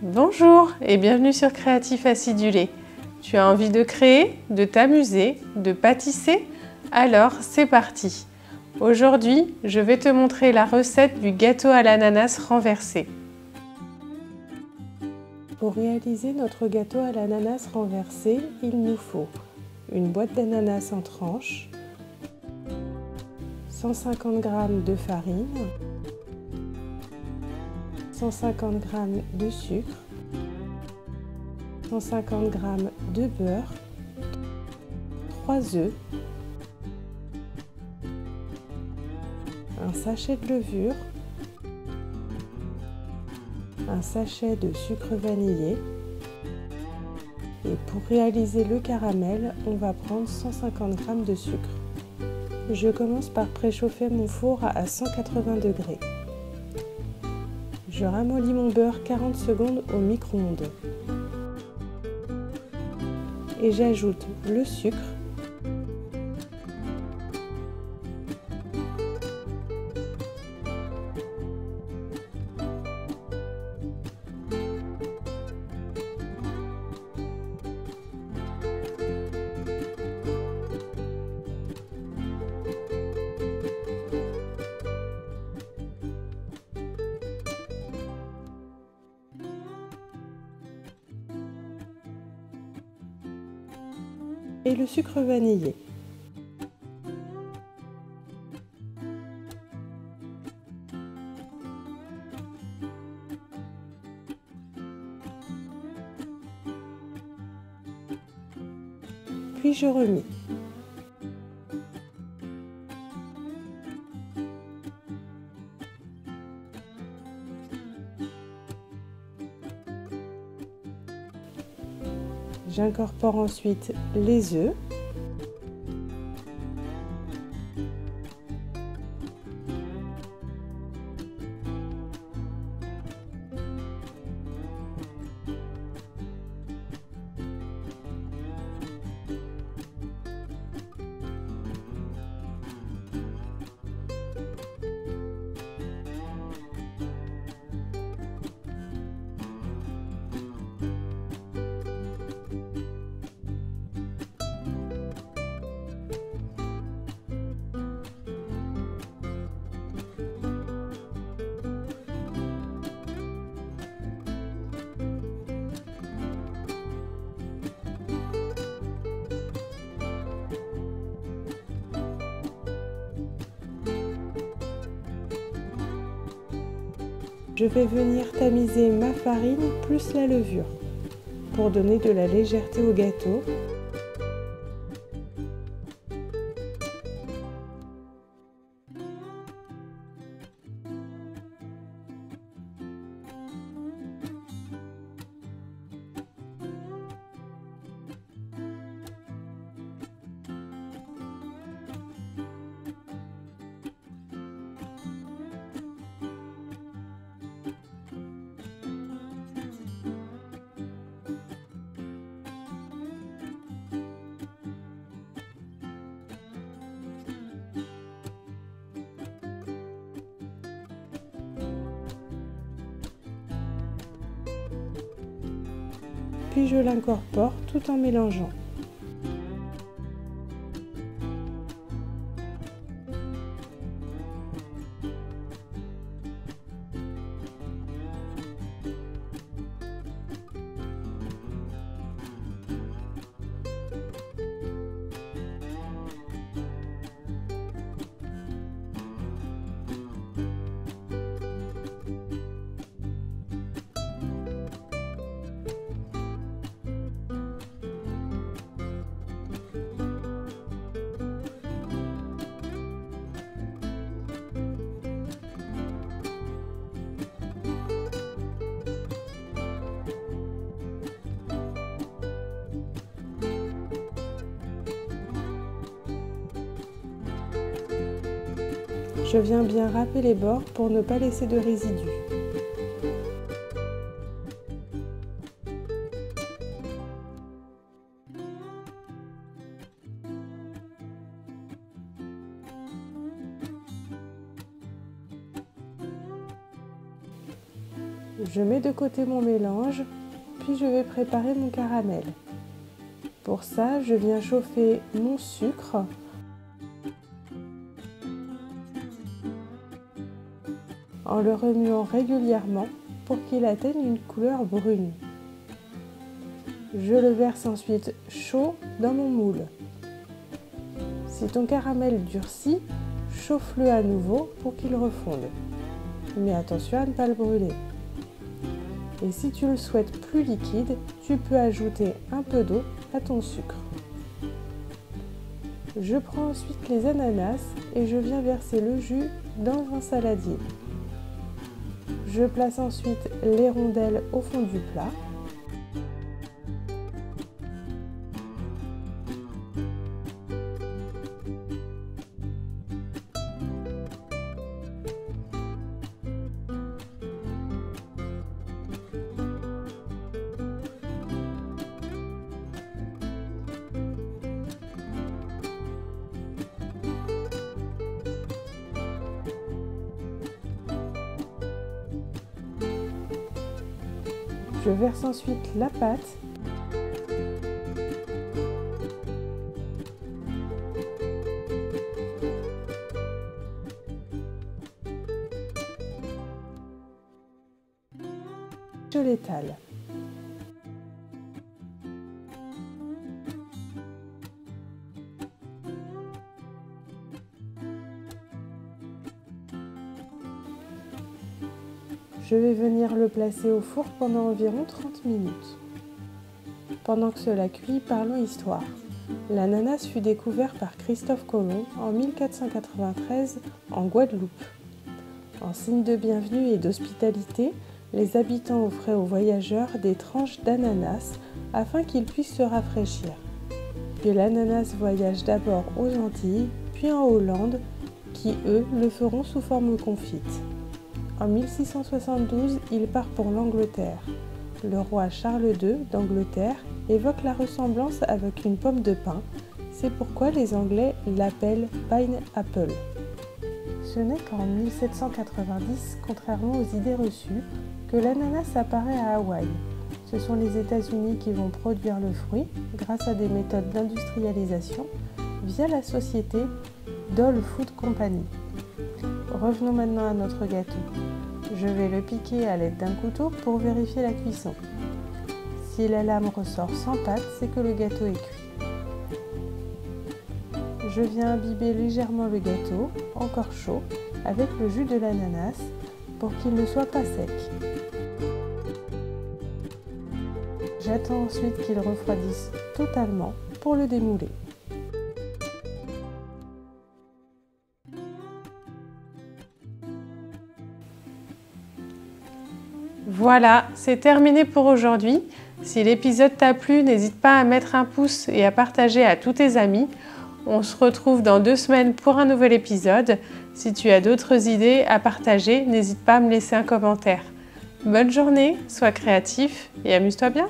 Bonjour et bienvenue sur Créatif Acidulé. Tu as envie de créer, de t'amuser, de pâtisser? Alors c'est parti! Aujourd'hui, je vais te montrer la recette du gâteau à l'ananas renversé. Pour réaliser notre gâteau à l'ananas renversé, il nous faut une boîte d'ananas en tranches, 150 g de farine, 150 g de sucre, 150 g de beurre, 3 œufs, un sachet de levure, un sachet de sucre vanillé et pour réaliser le caramel, on va prendre 150 g de sucre. Je commence par préchauffer mon four à 180 degrés. Je ramollis mon beurre 40 secondes au micro-ondes. Et j'ajoute le sucre, et le sucre vanillé. Puis je remis. J'incorpore ensuite les œufs. Je vais venir tamiser ma farine plus la levure pour donner de la légèreté au gâteau. Puis je l'incorpore tout en mélangeant. Je viens bien râper les bords pour ne pas laisser de résidus. Je mets de côté mon mélange, puis je vais préparer mon caramel. Pour ça, je viens chauffer mon sucre en le remuant régulièrement pour qu'il atteigne une couleur brune. Je le verse ensuite chaud dans mon moule. Si ton caramel durcit, chauffe-le à nouveau pour qu'il refonde. Mais attention à ne pas le brûler. Et si tu le souhaites plus liquide, tu peux ajouter un peu d'eau à ton sucre. Je prends ensuite les ananas et je viens verser le jus dans un saladier. Je place ensuite les rondelles au fond du plat. Je verse ensuite la pâte. Je l'étale. Je vais venir le placer au four pendant environ 30 minutes. Pendant que cela cuit, parlons histoire. L'ananas fut découvert par Christophe Colomb en 1493 en Guadeloupe. En signe de bienvenue et d'hospitalité, les habitants offraient aux voyageurs des tranches d'ananas afin qu'ils puissent se rafraîchir. Puis l'ananas voyage d'abord aux Antilles, puis en Hollande, qui eux le feront sous forme confite. En 1672, il part pour l'Angleterre. Le roi Charles II d'Angleterre évoque la ressemblance avec une pomme de pin. C'est pourquoi les Anglais l'appellent pineapple. Ce n'est qu'en 1790, contrairement aux idées reçues, que l'ananas apparaît à Hawaï. Ce sont les États-Unis qui vont produire le fruit grâce à des méthodes d'industrialisation via la société Dole Food Company. Revenons maintenant à notre gâteau. Je vais le piquer à l'aide d'un couteau pour vérifier la cuisson. Si la lame ressort sans pâte, c'est que le gâteau est cuit. Je viens imbiber légèrement le gâteau, encore chaud, avec le jus de l'ananas pour qu'il ne soit pas sec. J'attends ensuite qu'il refroidisse totalement pour le démouler. Voilà, c'est terminé pour aujourd'hui. Si l'épisode t'a plu, n'hésite pas à mettre un pouce et à partager à tous tes amis. On se retrouve dans 2 semaines pour un nouvel épisode. Si tu as d'autres idées à partager, n'hésite pas à me laisser un commentaire. Bonne journée, sois créatif et amuse-toi bien.